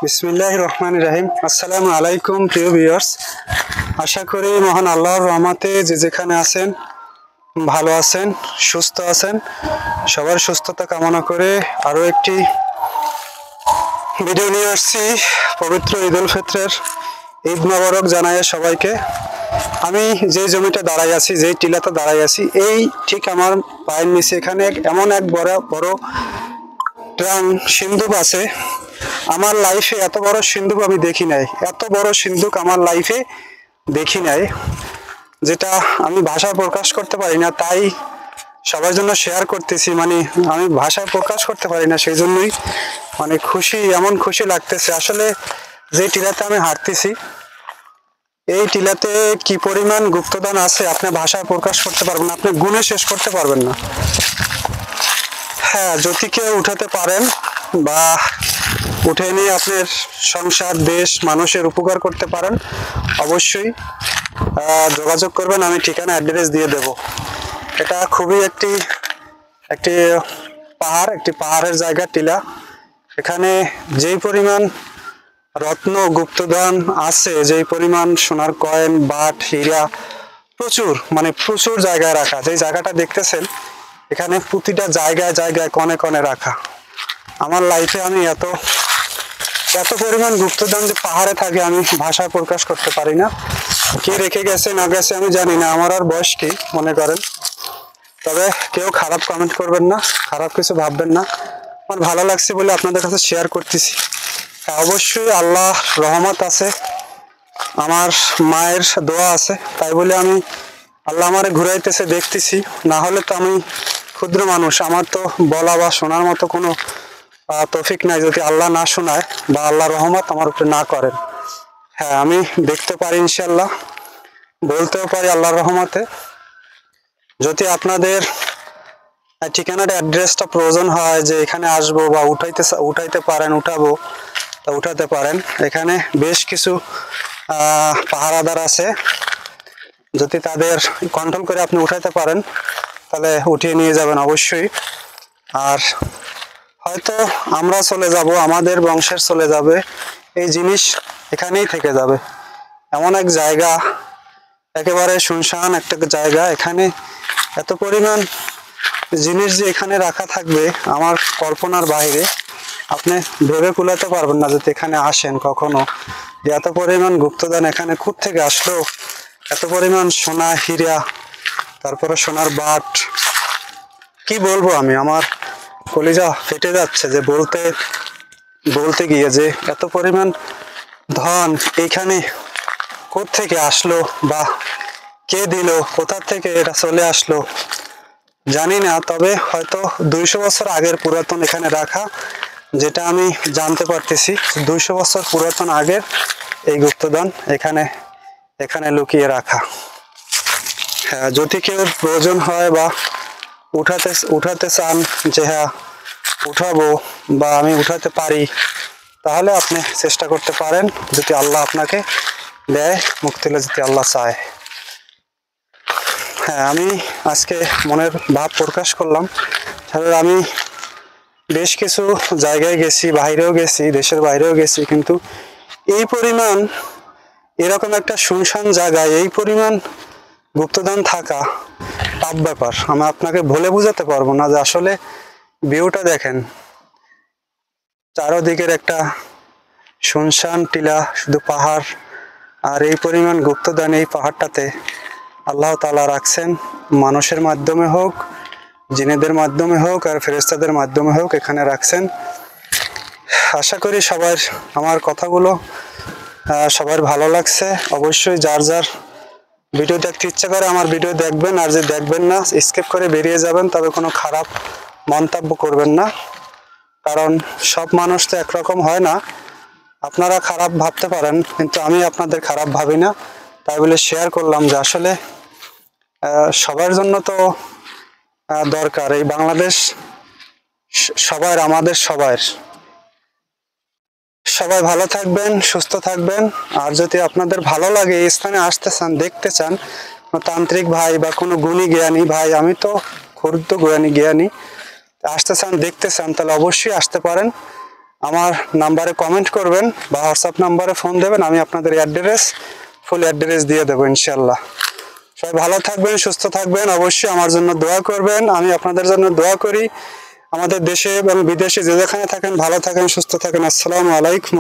বিসমিল্লাহির রহমানির রহিম। আসসালামু আলাইকুম প্রিয় ভিউয়ার্স, আশা করি মহান আল্লাহর রহমতে যে যেখানে আছেন ভালো আছেন, সুস্থ আছেন। সবার সুস্থতা কামনা করে আরও একটি ভিডিও নিয়ে আসছি। পবিত্র ঈদ উল ফিতরের ঈদ মোবারক জানাই সবাইকে। আমি যে জমিটা দাঁড়াই আছি, যেই টিলাতে দাঁড়াই আছি, এই ঠিক আমার পায়ের নিচে এখানে এমন এক বড় ট্রাং সিন্ধুক আছে। আমার লাইফে এত বড় সিন্ধুক আমি দেখি নাই, এত বড় সিন্ধুক আমার লাইফে দেখি নাই, যেটা আমি ভাষায় প্রকাশ করতে পারি না। তাই সবার জন্য শেয়ার করতেছি। মানে আমি ভাষায় প্রকাশ করতে পারি না, সেই জন্যই মানে এমন খুশি লাগতেছে। আসলে যে টিলাতে আমি হাঁটতেছি, এই টিলাতে কি পরিমাণ গুপ্তধন আছে আপনি ভাষায় প্রকাশ করতে পারবেন না, আপনি গুণে শেষ করতে পারবেন না। হ্যাঁ, যদি কেউ উঠাতে পারেন বা উঠে নিয়ে আপনার সংসার, দেশ, মানুষের উপকার করতে পারেন, অবশ্যই যোগাযোগ করবেন। আমি ঠিকানা অ্যাড্রেস দিয়ে দেব। এটা খুবই একটি পাহাড়ের জায়গা, টিলা। এখানে যেই পরিমাণ রত্ন গুপ্তধন আছে, যেই পরিমাণ সোনার কয়েন, বাট, হীরা, প্রচুর জায়গায় রাখা। যে জায়গাটা দেখতেছেন, এখানে প্রতিটা জায়গায় কনে কনে রাখা। আমার লাইফে আমি এত পরিমাণ গুপ্তধন যে পাহাড়ে থাকে আমি ভাষায় প্রকাশ করতে পারি না। কে রেখে গেছে না গেছে আমি জানি না, আমার আর বয়স কি মনে করেন। তবে কেউ খারাপ কমেন্ট করবেন না, খারাপ কিছু ভাববেন না। আমার ভালো লাগছে বলে আপনাদের কাছে শেয়ার করতেছি। অবশ্যই আল্লাহ রহমত আছে, আমার মায়ের দোয়া আছে, তাই বলে আমি আল্লাহ আমারে ঘুরাইতেছে দেখতেছি। না হলে তো আমি ক্ষুদ্র মানুষ, আমার তো বলা বা শোনার মতো কোনো তৌফিক নাই যদি আল্লাহ না শোনায় বা আল্লাহ রহমত আমার উপরে না করেন। হ্যাঁ, আমি দেখতে পারি ইনশাল্লাহ, বলতেও পারি আল্লাহর রহমতে। যদি আপনাদের ঠিকানার অ্যাড্রেসটা প্রয়োজন হয় যে এখানে আসবো বা উঠাইতে পারেন, উঠাতে পারেন। এখানে বেশ কিছু পাহারাদার আছে, যদি তাদের কন্ট্রোল করে আপনি উঠাইতে পারেন তাহলে উঠিয়ে নিয়ে যাবেন অবশ্যই। আর হয়তো আমরা চলে যাব, আমাদের বংশের চলে যাবে, এই জিনিস এখানেই থেকে যাবে। এমন এক জায়গা, একেবারে শুনশান একটা জায়গা, এখানে এত পরিমাণ জিনিস যে এখানে রাখা থাকবে আমার কল্পনার বাইরে। আপনি ভেবে কুলাতে পারবেন না যদি এখানে আসেন কখনো, যে এত পরিমাণ গুপ্তধন এখানে থেকে আসলো। এত পরিমাণ সোনা, হীরা, তারপরে সোনার বাট, কি বলবো আমি, আমার কলিজা ফেটে যাচ্ছে যে বলতে গিয়ে, যে এত পরিমাণ ধন এইখানে থেকে আসলো বা কে দিল, কোথা থেকে এটা চলে আসলো জানি না। তবে হয়তো 200 বছর আগের পুরাতন এখানে রাখা, যেটা আমি জানতে পারতেছি। 200 বছর পুরাতন আগের এই গুপ্তধন এখানে লুকিয়ে রাখা। হ্যাঁ, যদি কেউ প্রয়োজন হয় বা উঠাতে চান যে হ্যাঁ উঠাবো বা আমি উঠাতে পারি, তাহলে আপনি চেষ্টা করতে পারেন, যদি আল্লাহ আপনাকে দেয়, মুক্তিলে যদি আল্লাহ চায়। হ্যাঁ, আমি আজকে মনের ভাব প্রকাশ করলাম। আমি বেশ কিছু জায়গায় গেছি, বাইরেও গেছি, দেশের বাইরেও গেছি, কিন্তু এই পরিমাণ, এরকম একটা শুনশান জায়গায় এই পরিমাণ গুপ্তধন থাকা টাফ ব্যাপার। আমি আপনাকে বলে বোঝাতে পারবো না। যে আসলে ভিউটা দেখেন, চারদিকের একটা শুনশান টিলা, শুধু পাহাড়, আর এই পরিমাণ গুপ্তধন এই পাহাড়টাতে আল্লাহ তাআলা রাখছেন। মানুষের মাধ্যমে হোক, জিনেদের মাধ্যমে হোক, আর ফেরেশতাদের মাধ্যমে হোক, এখানে রাখছেন। আশা করি আমার কথাগুলো সবার ভালো লাগছে। অবশ্যই যার ভিডিও দেখতে ইচ্ছা করে আমার ভিডিও দেখবেন, আর যে দেখবেন না স্কিপ করে বেরিয়ে যাবেন। তবে কোনো খারাপ মন্তব্য করবেন না, কারণ সব মানুষ তো একরকম হয় না। আপনারা খারাপ ভাবতে পারেন, কিন্তু আমি আপনাদের খারাপ ভাবি না। তাই বলে শেয়ার করলাম যে আসলে সবার জন্য তো দরকার এই বাংলাদেশ, আমাদের সবাই ভালো থাকবেন, সুস্থ থাকবেন। আর যদি আপনাদের ভালো লাগে, এই স্থানে আসতে চান, দেখতে চান, তান্ত্রিক ভাই বা কোনো গুণী জ্ঞানী ভাই, আমি তো ক্ষুদ্র জ্ঞানী আসতে চান, দেখতে চান, তাহলে অবশ্যই আসতে পারেন। আমার নাম্বারে কমেন্ট করবেন বা হোয়াটসঅ্যাপ নাম্বারে ফোন দেবেন, আমি আপনাদের ফুল অ্যাড্রেস দিয়ে দেবো ইনশাল্লাহ। সবাই ভালো থাকবেন, সুস্থ থাকবেন, অবশ্যই আমার জন্য দোয়া করবেন, আমি আপনাদের জন্য দোয়া করি। আমাদের দেশে এবং বিদেশে যে যেখানে থাকেন ভালো থাকেন, সুস্থ থাকেন। আসসালামু আলাইকুম।